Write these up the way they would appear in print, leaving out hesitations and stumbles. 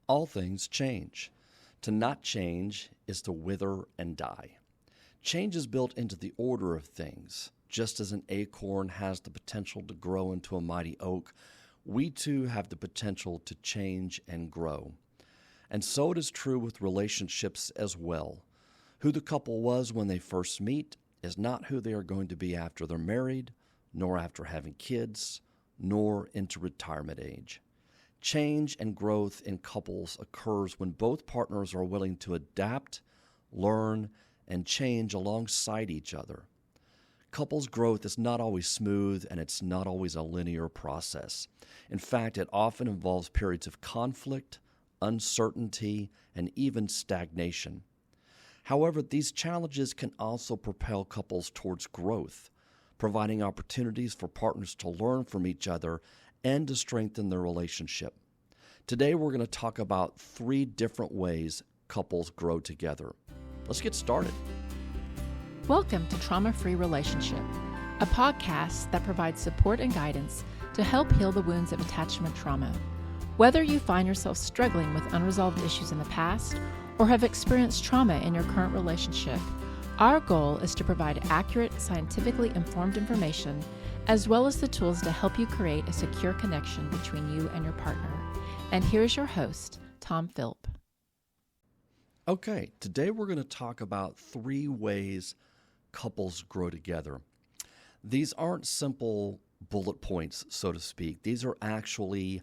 All things change. To not change is to wither and die. Change is built into the order of things. Just as an acorn has the potential to grow into a mighty oak, we too have the potential to change and grow. And so it is true with relationships as well. Who the couple was when they first meet is not who they are going to be after they're married, nor after having kids, nor into retirement age. Change and growth in couples occurs when both partners are willing to adapt, learn, and change alongside each other. Couples growth is not always smooth, and it's not always a linear process. In fact, it often involves periods of conflict, uncertainty, and even stagnation. However, these challenges can also propel couples towards growth, providing opportunities for partners to learn from each other and to strengthen their relationship. Today, we're going to talk about 3 different ways couples grow together. Let's get started. Welcome to Trauma-Free Relationship, a podcast that provides support and guidance to help heal the wounds of attachment trauma. Whether you find yourself struggling with unresolved issues in the past or have experienced trauma in your current relationship, our goal is to provide accurate, scientifically informed information as well as the tools to help you create a secure connection between you and your partner. And here's your host, Tom Philp. Okay, today we're going to talk about 3 ways couples grow together. These aren't simple bullet points, so to speak. These are actually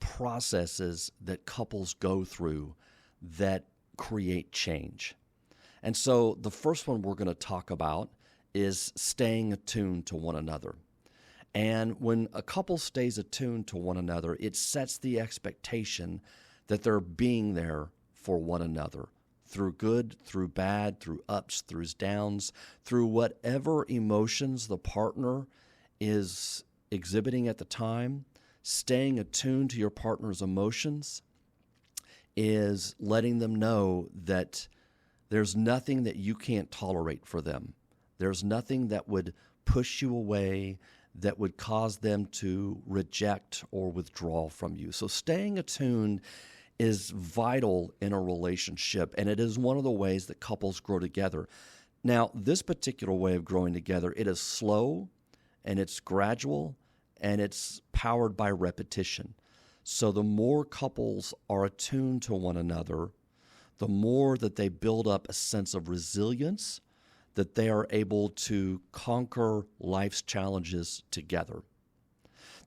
processes that couples go through that create change. And so the first one we're going to talk about is staying attuned to one another. And when a couple stays attuned to one another, it sets the expectation that they're being there for one another. Through good, through bad, through ups, through downs, through whatever emotions the partner is exhibiting at the time, staying attuned to your partner's emotions is letting them know that there's nothing that you can't tolerate for them. There's nothing that would push you away, that would cause them to reject or withdraw from you. So staying attuned is vital in a relationship, and it is one of the ways that couples grow together. Now, this particular way of growing together, it is slow, and it's gradual, and it's powered by repetition. So the more couples are attuned to one another, the more that they build up a sense of resilience, that they are able to conquer life's challenges together.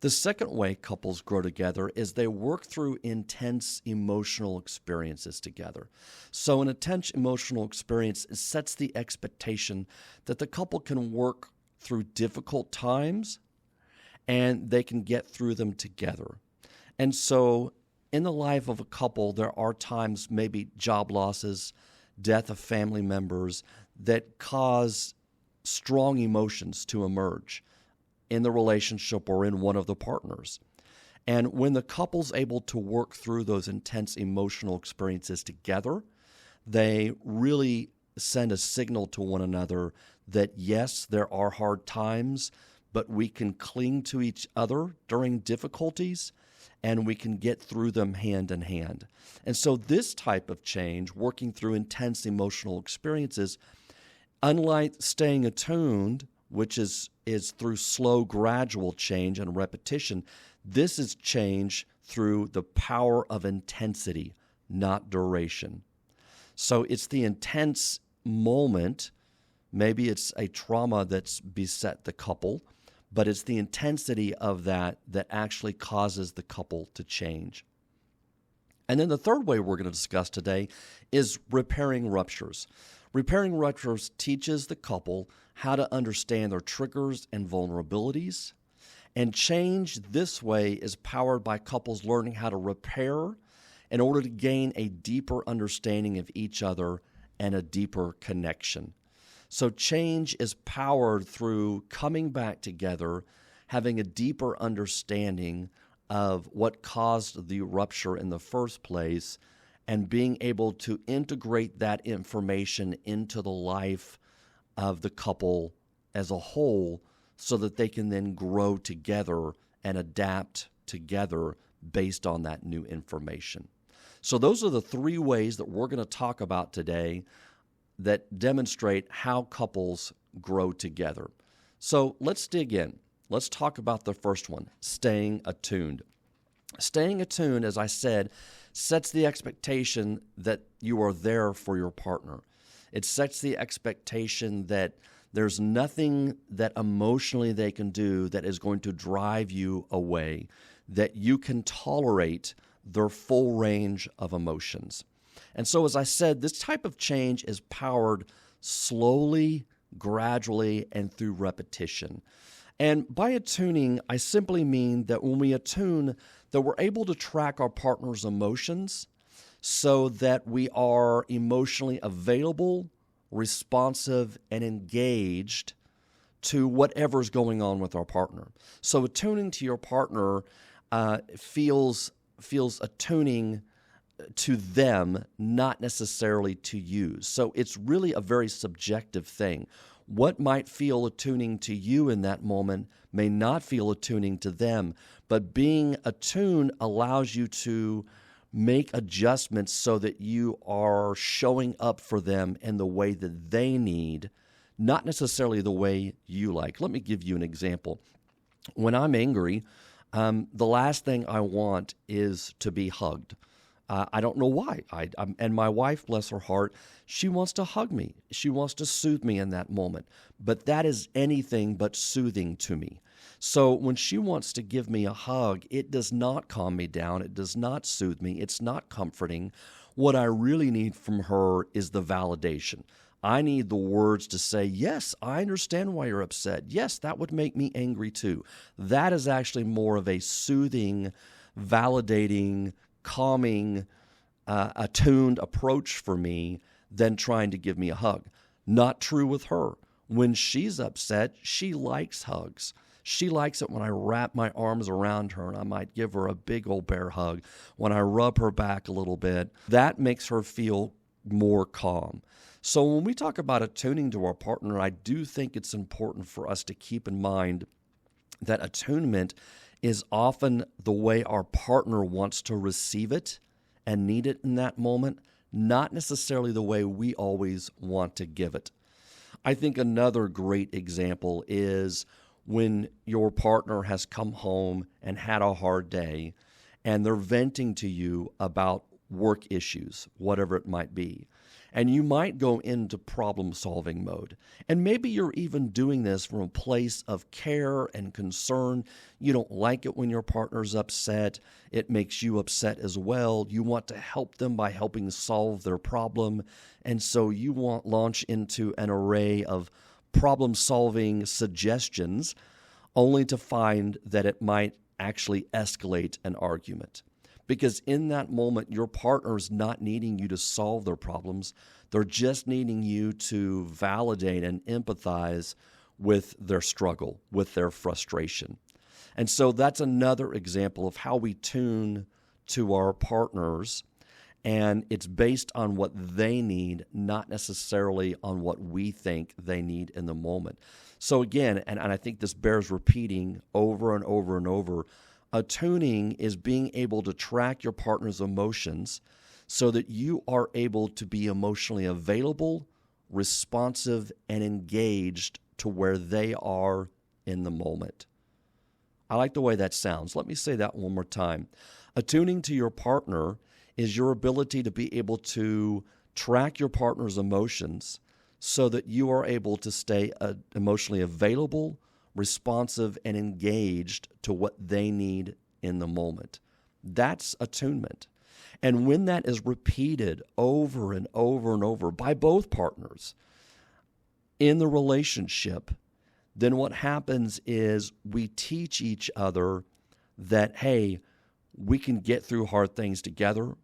The second way couples grow together is they work through intense emotional experiences together. So an intense emotional experience sets the expectation that the couple can work through difficult times and they can get through them together. And so in the life of a couple, there are times, maybe job losses, death of family members, that cause strong emotions to emerge in the relationship or in one of the partners. And when the couple's able to work through those intense emotional experiences together, they really send a signal to one another that yes, there are hard times, but we can cling to each other during difficulties and we can get through them hand in hand. And so this type of change, working through intense emotional experiences, unlike staying attuned, which is through slow, gradual change and repetition, this is change through the power of intensity, not duration. So it's the intense moment, maybe it's a trauma that's beset the couple, but it's the intensity of that actually causes the couple to change. And then the third way we're going to discuss today is repairing ruptures. Repairing ruptures teaches the couple how to understand their triggers and vulnerabilities. And change this way is powered by couples learning how to repair in order to gain a deeper understanding of each other and a deeper connection. So change is powered through coming back together, having a deeper understanding of what caused the rupture in the first place, and being able to integrate that information into the life of the couple as a whole so that they can then grow together and adapt together based on that new information. So those are the three ways that we're going to talk about today that demonstrate how couples grow together. So let's dig in. Let's talk about the first one, staying attuned. Staying attuned, as I said, sets the expectation that you are there for your partner. It sets the expectation that there's nothing that emotionally they can do that is going to drive you away, that you can tolerate their full range of emotions. And so, as I said, this type of change is powered slowly, gradually, and through repetition. And by attuning, I simply mean that when we attune, that we're able to track our partner's emotions so that we are emotionally available, responsive, and engaged to whatever's going on with our partner. So attuning to your partner feels attuning to them, not necessarily to you. So it's really a very subjective thing. What might feel attuning to you in that moment may not feel attuning to them, but being attuned allows you to make adjustments so that you are showing up for them in the way that they need, not necessarily the way you like. Let me give you an example. When I'm angry, the last thing I want is to be hugged. I don't know why. And my wife, bless her heart, she wants to hug me. She wants to soothe me in that moment. But that is anything but soothing to me. So when she wants to give me a hug, it does not calm me down. It does not soothe me. It's not comforting. What I really need from her is the validation. I need the words to say, yes, I understand why you're upset. Yes, that would make me angry too. That is actually more of a soothing, validating, calming, attuned approach for me than trying to give me a hug. Not true with her. When she's upset, she likes hugs. She likes it when I wrap my arms around her and I might give her a big old bear hug. When I rub her back a little bit, that makes her feel more calm. So when we talk about attuning to our partner, I do think it's important for us to keep in mind that attunement is often the way our partner wants to receive it and need it in that moment, not necessarily the way we always want to give it. I think another great example is when your partner has come home and had a hard day and they're venting to you about work issues, whatever it might be. And you might go into problem-solving mode. And maybe you're even doing this from a place of care and concern. You don't like it when your partner's upset. It makes you upset as well. You want to help them by helping solve their problem. And so you launch into an array of problem-solving suggestions only to find that it might actually escalate an argument. Because in that moment, your partner is not needing you to solve their problems. They're just needing you to validate and empathize with their struggle, with their frustration. And so that's another example of how we tune to our partners, and it's based on what they need, not necessarily on what we think they need in the moment. So again, and I think this bears repeating over and over and over, attuning is being able to track your partner's emotions so that you are able to be emotionally available, responsive, and engaged to where they are in the moment. I like the way that sounds. Let me say that one more time. Attuning to your partner is your ability to be able to track your partner's emotions so that you are able to stay emotionally available, responsive, and engaged to what they need in the moment. That's attunement. And when that is repeated over and over and over by both partners in the relationship, then what happens is we teach each other that, hey, we can get through hard things together.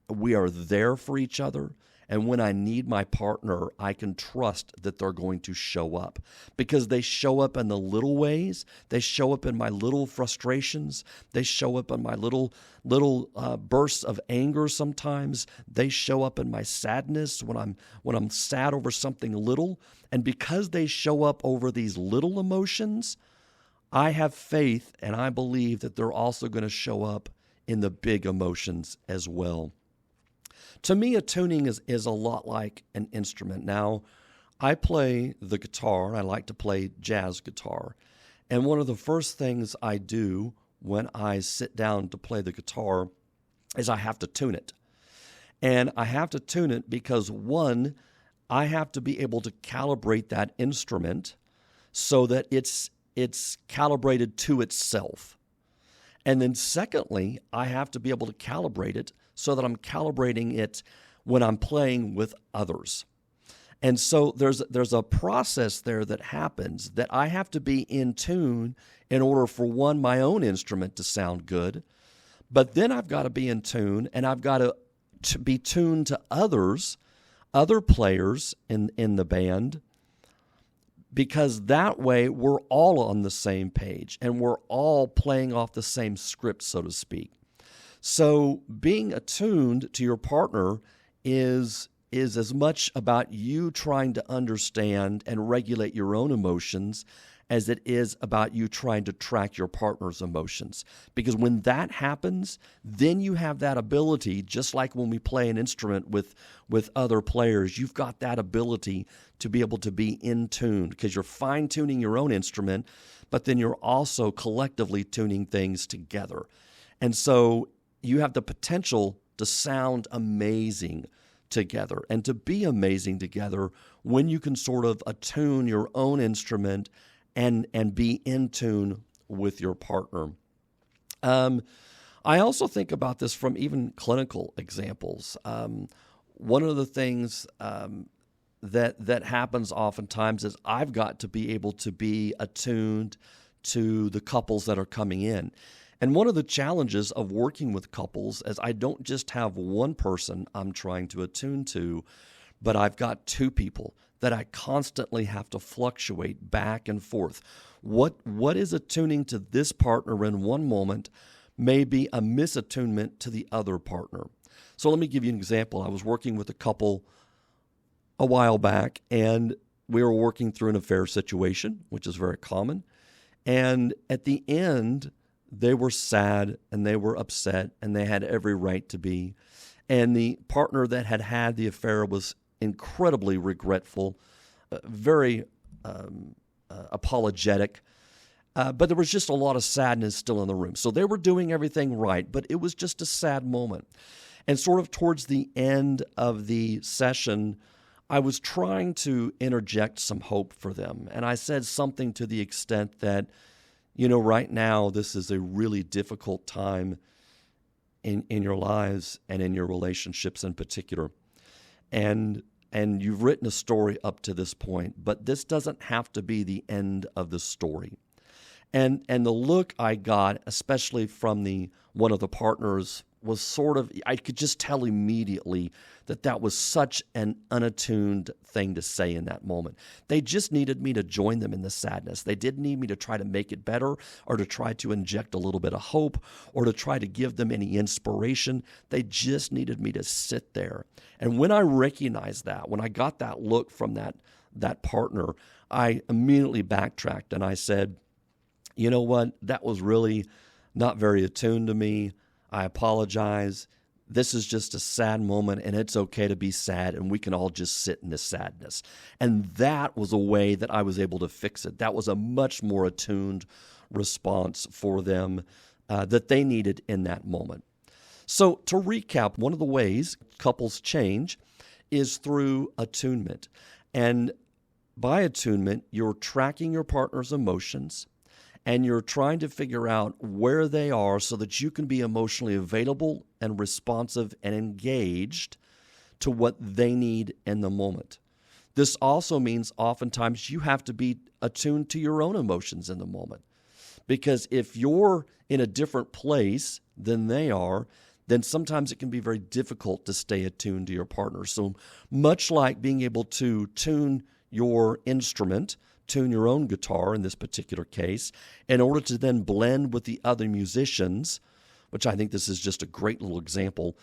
We are there for each other. And when I need my partner, I can trust that they're going to show up because they show up in the little ways. They show up in my little frustrations. They show up in my little bursts of anger sometimes. They show up in my sadness when I'm sad over something little. And because they show up over these little emotions, I have faith and I believe that they're also going to show up in the big emotions as well. To me, attuning is a lot like an instrument. Now, I play the guitar. I like to play jazz guitar. And one of the first things I do when I sit down to play the guitar is I have to tune it. And I have to tune it because, one, I have to be able to calibrate that instrument so that it's calibrated to itself. And then secondly, I have to be able to calibrate it so that I'm calibrating it when I'm playing with others. And so there's a process there that happens that I have to be in tune in order for, one, my own instrument to sound good, but then I've got to be in tune and I've got to be tuned to other players in the band, because that way we're all on the same page and we're all playing off the same script, so to speak. So being attuned to your partner is as much about you trying to understand and regulate your own emotions as it is about you trying to track your partner's emotions. Because when that happens, then you have that ability, just like when we play an instrument with other players, you've got that ability to be able to be in tune because you're fine-tuning your own instrument, but then you're also collectively tuning things together. And so you have the potential to sound amazing together and to be amazing together when you can sort of attune your own instrument and be in tune with your partner. I also think about this from even clinical examples. One of the things that happens oftentimes is I've got to be able to be attuned to the couples that are coming in. And one of the challenges of working with couples is I don't just have one person I'm trying to attune to, but I've got two people that I constantly have to fluctuate back and forth. What is attuning to this partner in one moment may be a misattunement to the other partner. So let me give you an example. I was working with a couple a while back, and we were working through an affair situation, which is very common. And at the end, they were sad and they were upset, and they had every right to be. And the partner that had the affair was incredibly regretful, very apologetic, but there was just a lot of sadness still in the room. So they were doing everything right, but it was just a sad moment. And sort of towards the end of the session, I was trying to interject some hope for them. And I said something to the extent that, right now, this is a really difficult time in your lives and in your relationships in particular. And you've written a story up to this point, but this doesn't have to be the end of the story. And the look I got, especially from one of the partners, was sort of, I could just tell immediately that was such an unattuned thing to say in that moment. They just needed me to join them in the sadness. They didn't need me to try to make it better or to try to inject a little bit of hope or to try to give them any inspiration. They just needed me to sit there. And when I recognized that, when I got that look from that partner, I immediately backtracked and I said, you know what, that was really not very attuned to me. I apologize. This is just a sad moment, and it's okay to be sad, and we can all just sit in this sadness. And that was a way that I was able to fix it. That was a much more attuned response for them that they needed in that moment. So to recap, one of the ways couples change is through attunement. And by attunement, you're tracking your partner's emotions, and you're trying to figure out where they are so that you can be emotionally available and responsive and engaged to what they need in the moment. This also means oftentimes you have to be attuned to your own emotions in the moment. Because if you're in a different place than they are, then sometimes it can be very difficult to stay attuned to your partner. So much like being able to tune your instrument, tune your own guitar in this particular case, in order to then blend with the other musicians, which I think this is just a great little example,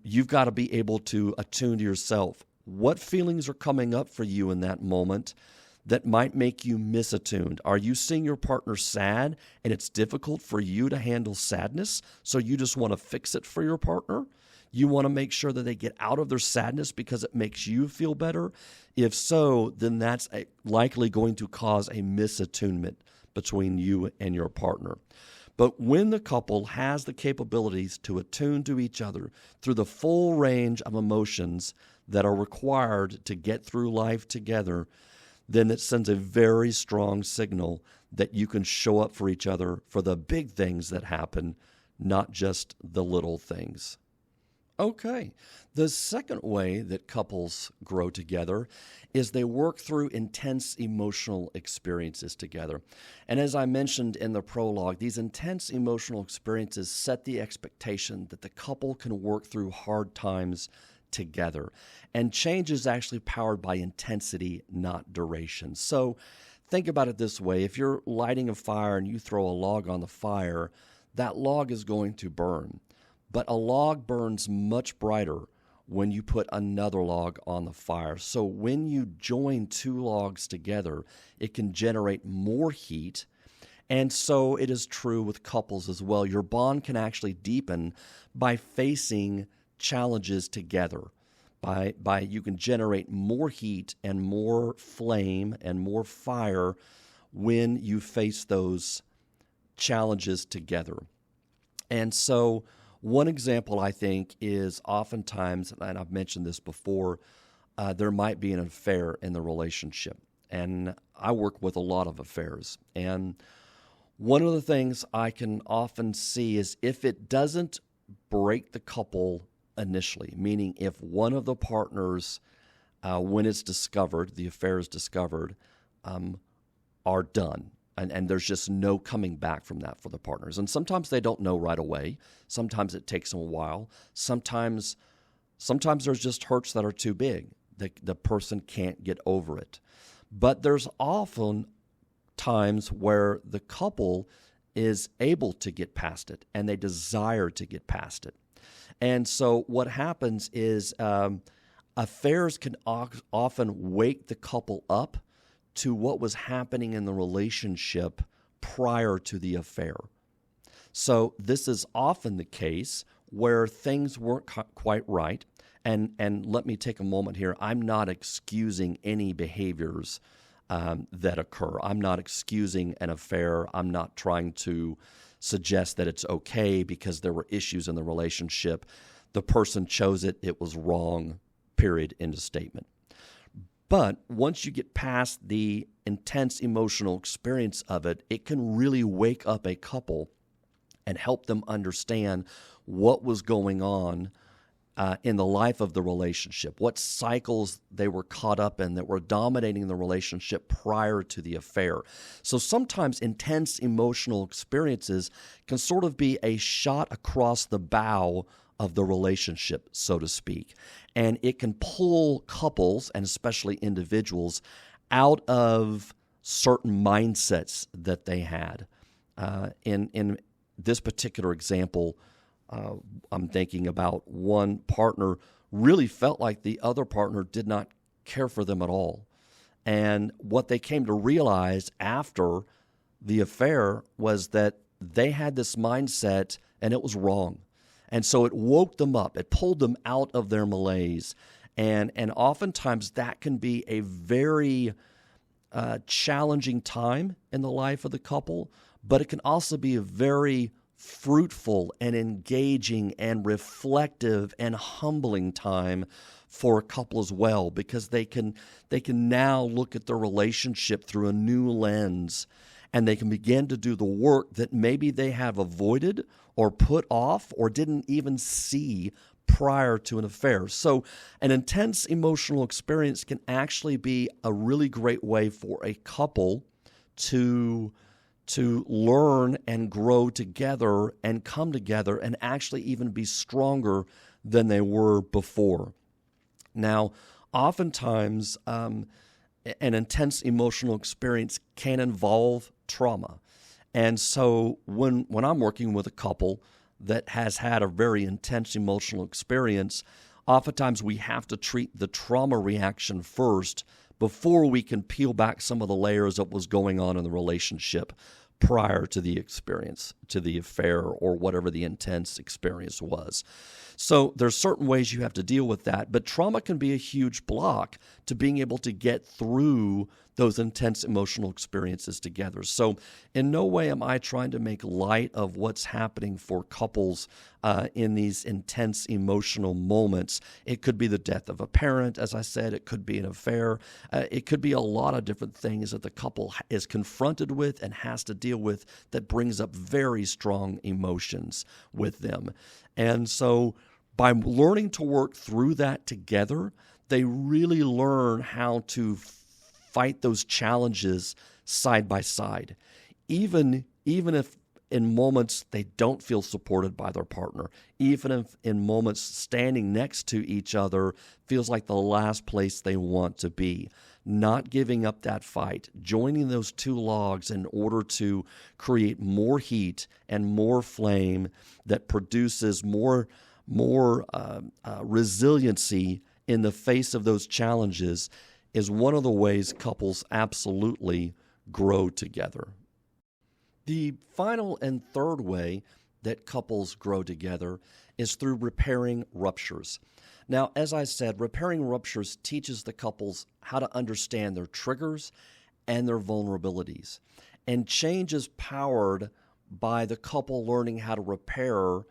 you've got to be able to attune to yourself. What feelings are coming up for you in that moment that might make you misattuned? Are you seeing your partner sad and it's difficult for you to handle sadness, so you just want to fix it for your partner? You want to make sure that they get out of their sadness because it makes you feel better. If so, then that's likely going to cause a misattunement between you and your partner. But when the couple has the capabilities to attune to each other through the full range of emotions that are required to get through life together, then it sends a very strong signal that you can show up for each other for the big things that happen, not just the little things. Okay, the second way that couples grow together is they work through intense emotional experiences together. And as I mentioned in the prologue, these intense emotional experiences set the expectation that the couple can work through hard times together. And change is actually powered by intensity, not duration. So think about it this way. If you're lighting a fire and you throw a log on the fire, that log is going to burn. But a log burns much brighter when you put another log on the fire. So when you join two logs together, it can generate more heat. And so it is true with couples as well. Your bond can actually deepen by facing challenges together. By you can generate more heat and more flame and more fire when you face those challenges together. And so one example, I think, is oftentimes, and I've mentioned this before, there might be an affair in the relationship. And I work with a lot of affairs. And one of the things I can often see is if it doesn't break the couple initially, meaning if one of the partners, when it's discovered, the affair is discovered, are done. And there's just no coming back from that for the partners. And sometimes they don't know right away. Sometimes it takes them a while. Sometimes there's just hurts that are too big. The person can't get over it. But there's often times where the couple is able to get past it and they desire to get past it. And so what happens is affairs can often wake the couple up to what was happening in the relationship prior to the affair. So this is often the case where things weren't quite right. And let me take a moment here. I'm not excusing any behaviors that occur. I'm not excusing an affair. I'm not trying to suggest that it's okay because there were issues in the relationship. The person chose it. It was wrong, period, end of statement. But once you get past the intense emotional experience of it, it can really wake up a couple and help them understand what was going on in the life of the relationship, what cycles they were caught up in that were dominating the relationship prior to the affair. So sometimes intense emotional experiences can sort of be a shot across the bow of the relationship, so to speak. And it can pull couples, and especially individuals, out of certain mindsets that they had. In this particular example, I'm thinking about one partner really felt like the other partner did not care for them at all. And what they came to realize after the affair was that they had this mindset and it was wrong. And so it woke them up. It pulled them out of their malaise. And oftentimes that can be a very challenging time in the life of the couple, but it can also be a very fruitful and engaging and reflective and humbling time for a couple as well, because they can now look at their relationship through a new lens, and they can begin to do the work that maybe they have avoided or put off or didn't even see prior to an affair. So an intense emotional experience can actually be a really great way for a couple to learn and grow together and come together and actually even be stronger than they were before. Now, oftentimes, an intense emotional experience can involve trauma. And so when I'm working with a couple that has had a very intense emotional experience, oftentimes we have to treat the trauma reaction first before we can peel back some of the layers of what was going on in the relationship prior to the experience, to the affair, or whatever the intense experience was. So there's certain ways you have to deal with that, but trauma can be a huge block to being able to get through those intense emotional experiences together. So in no way am I trying to make light of what's happening for couples in these intense emotional moments. It could be the death of a parent, as I said. It could be an affair. It could be a lot of different things that the couple is confronted with and has to deal with that brings up very strong emotions with them. And so by learning to work through that together, they really learn how to fight those challenges side by side, even if in moments they don't feel supported by their partner, even if in moments standing next to each other feels like the last place they want to be. Not giving up that fight, joining those two logs in order to create more heat and more flame that produces more resiliency in the face of those challenges is one of the ways couples absolutely grow together. The final and third way that couples grow together is through repairing ruptures. Now, as I said, repairing ruptures teaches the couples how to understand their triggers and their vulnerabilities. And change is powered by the couple learning how to repair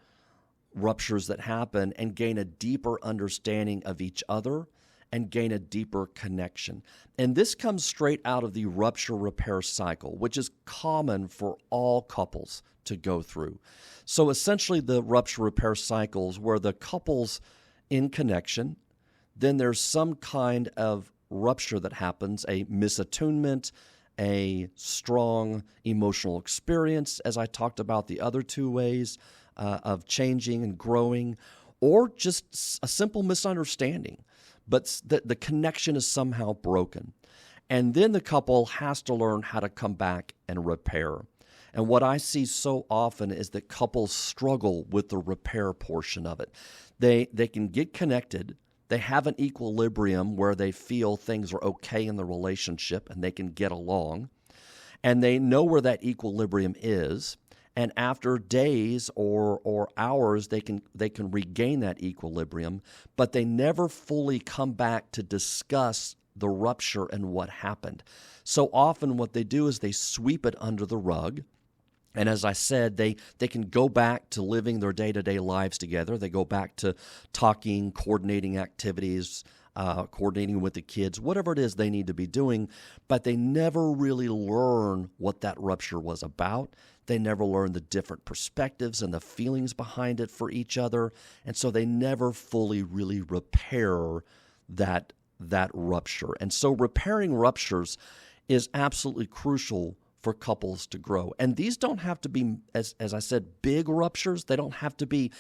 ruptures that happen and gain a deeper understanding of each other and gain a deeper connection. And this comes straight out of the rupture repair cycle, which is common for all couples to go through. So essentially the rupture repair cycles where the couple's in connection, then there's some kind of rupture that happens, a misattunement, a strong emotional experience, as I talked about the other two ways of changing and growing, or just a simple misunderstanding. But the connection is somehow broken. And then the couple has to learn how to come back and repair. And what I see so often is that couples struggle with the repair portion of it. They can get connected. They have an equilibrium where they feel things are okay in the relationship and they can get along. And they know where that equilibrium is. And after days or hours, they can regain that equilibrium, but they never fully come back to discuss the rupture and what happened. So often what they do is they sweep it under the rug. And as I said, they can go back to living their day-to-day lives together. They go back to talking, coordinating activities, coordinating with the kids, whatever it is they need to be doing, but they never really learn what that rupture was about. They never learn the different perspectives and the feelings behind it for each other, and so they never fully really repair that rupture. And so repairing ruptures is absolutely crucial for couples to grow. And these don't have to be, as I said, big ruptures. They don't have to be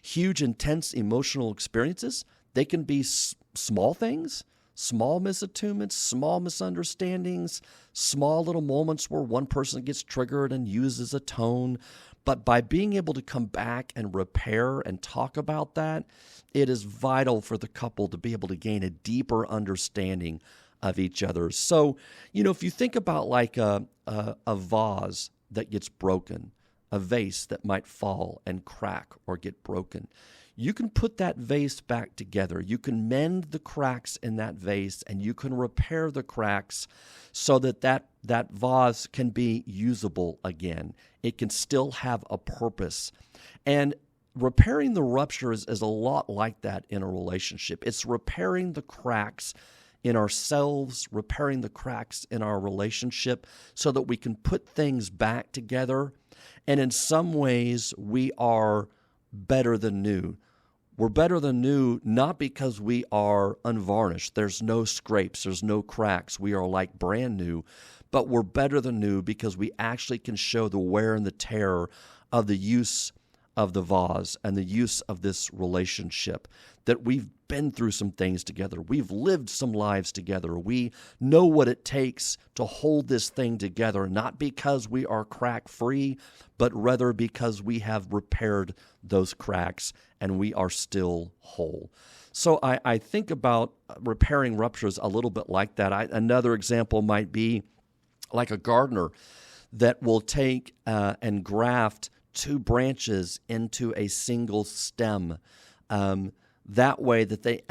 huge, intense emotional experiences. They can be small things, small misattunements, small misunderstandings, small little moments where one person gets triggered and uses a tone. But by being able to come back and repair and talk about that, it is vital for the couple to be able to gain a deeper understanding of each other. So, if you think about like a vase that gets broken, a vase that might fall and crack or get broken, you can put that vase back together. You can mend the cracks in that vase and you can repair the cracks so that vase can be usable again. It can still have a purpose. And repairing the ruptures is a lot like that in a relationship. It's repairing the cracks in ourselves, repairing the cracks in our relationship so that we can put things back together. And in some ways, we are better than new. We're better than new not because we are unvarnished. There's no scrapes. There's no cracks. We are like brand new. But we're better than new because we actually can show the wear and the tear of the use of the vase and the use of this relationship, that we've been through some things together. We've lived some lives together. We know what it takes to hold this thing together, not because we are crack-free, but rather because we have repaired those cracks and we are still whole. So I think about repairing ruptures a little bit like that. Another example might be like a gardener that will take and graft two branches into a single stem That way that they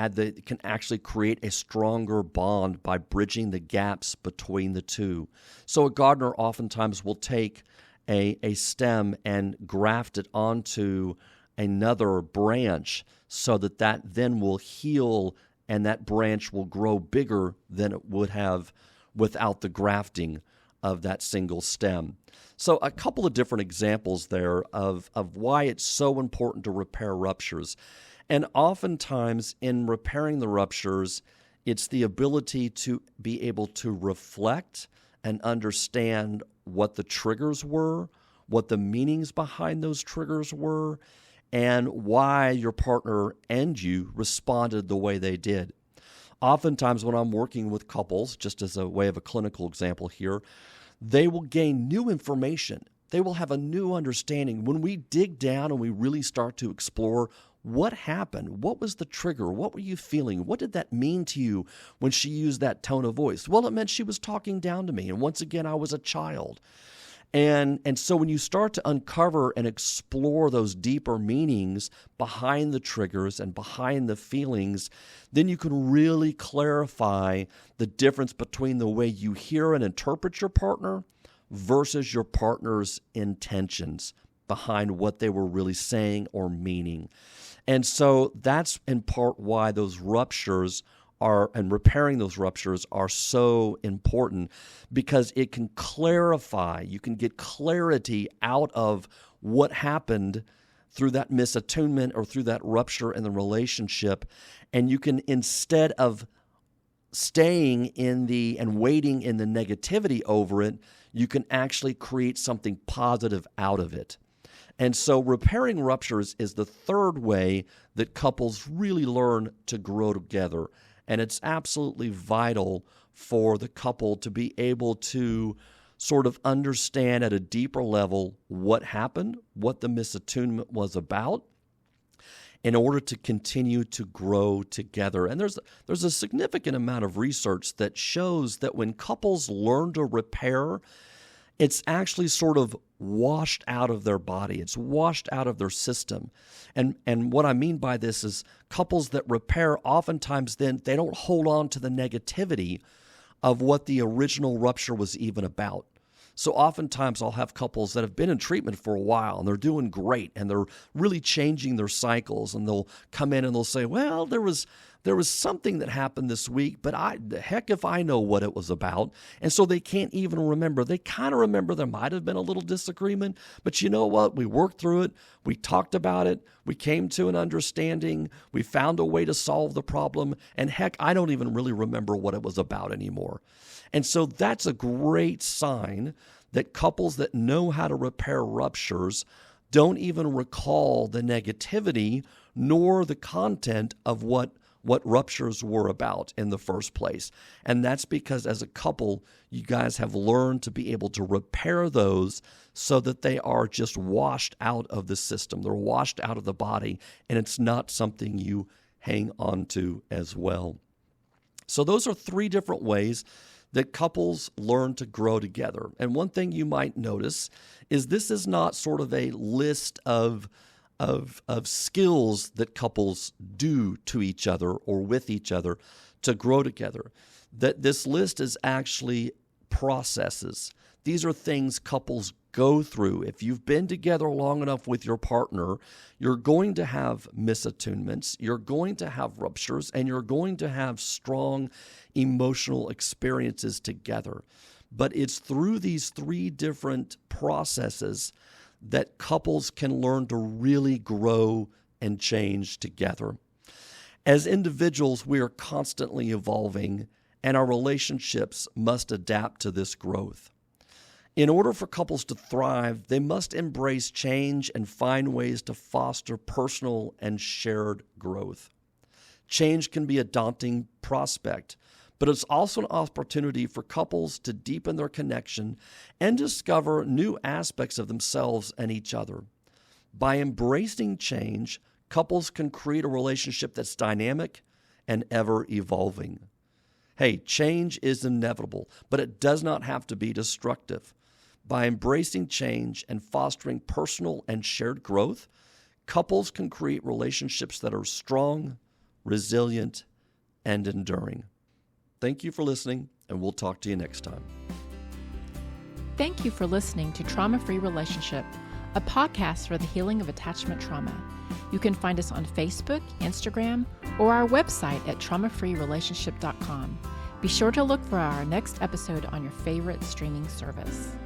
can actually create a stronger bond by bridging the gaps between the two. So a gardener oftentimes will take a stem and graft it onto another branch so that then will heal and that branch will grow bigger than it would have without the grafting of that single stem. So a couple of different examples there of why it's so important to repair ruptures. And oftentimes in repairing the ruptures, it's the ability to be able to reflect and understand what the triggers were, what the meanings behind those triggers were, and why your partner and you responded the way they did. Oftentimes when I'm working with couples, just as a way of a clinical example here, they will gain new information. They will have a new understanding. When we dig down and we really start to explore what happened, what was the trigger, what were you feeling, what did that mean to you when she used that tone of voice? Well, it meant she was talking down to me, and once again, I was a child. And so when you start to uncover and explore those deeper meanings behind the triggers and behind the feelings, then you can really clarify the difference between the way you hear and interpret your partner versus your partner's intentions behind what they were really saying or meaning. And so that's in part why those ruptures and repairing those ruptures are so important, because it can clarify, you can get clarity out of what happened through that misattunement or through that rupture in the relationship, and you can, instead of staying and waiting in the negativity over it, you can actually create something positive out of it. And so repairing ruptures is the third way that couples really learn to grow together. And it's absolutely vital for the couple to be able to sort of understand at a deeper level what happened, what the misattunement was about, in order to continue to grow together. And there's a significant amount of research that shows that when couples learn to repair, it's actually sort of washed out of their body. It's washed out of their system. And what I mean by this is couples that repair, oftentimes then they don't hold on to the negativity of what the original rupture was even about. So oftentimes I'll have couples that have been in treatment for a while and they're doing great and they're really changing their cycles, and they'll come in and they'll say, well, there was something that happened this week, but the heck if I know what it was about. And so they can't even remember. They kind of remember there might have been a little disagreement, but you know what? We worked through it. We talked about it. We came to an understanding. We found a way to solve the problem. And heck, I don't even really remember what it was about anymore. And so that's a great sign that couples that know how to repair ruptures don't even recall the negativity nor the content of what ruptures were about in the first place. And that's because as a couple, you guys have learned to be able to repair those so that they are just washed out of the system. They're washed out of the body, and it's not something you hang on to as well. So those are three different ways that couples learn to grow together. And one thing you might notice is this is not sort of a list of skills that couples do to each other or with each other to grow together. That this list is actually processes. These are things couples go through. If you've been together long enough with your partner, you're going to have misattunements, you're going to have ruptures, and you're going to have strong emotional experiences together. But it's through these three different processes that couples can learn to really grow and change together. As individuals, we are constantly evolving, and our relationships must adapt to this growth. In order for couples to thrive, they must embrace change and find ways to foster personal and shared growth. Change can be a daunting prospect, but it's also an opportunity for couples to deepen their connection and discover new aspects of themselves and each other. By embracing change, couples can create a relationship that's dynamic and ever evolving. Hey, change is inevitable, but it does not have to be destructive. By embracing change and fostering personal and shared growth, Couples can create relationships that are strong, resilient, and enduring. Thank you for listening, and we'll talk to you next time. Thank you for listening to Trauma-Free Relationship, a podcast for the healing of attachment trauma. You can find us on Facebook, Instagram, or our website at traumafreerelationship.com. Be sure to look for our next episode on your favorite streaming service.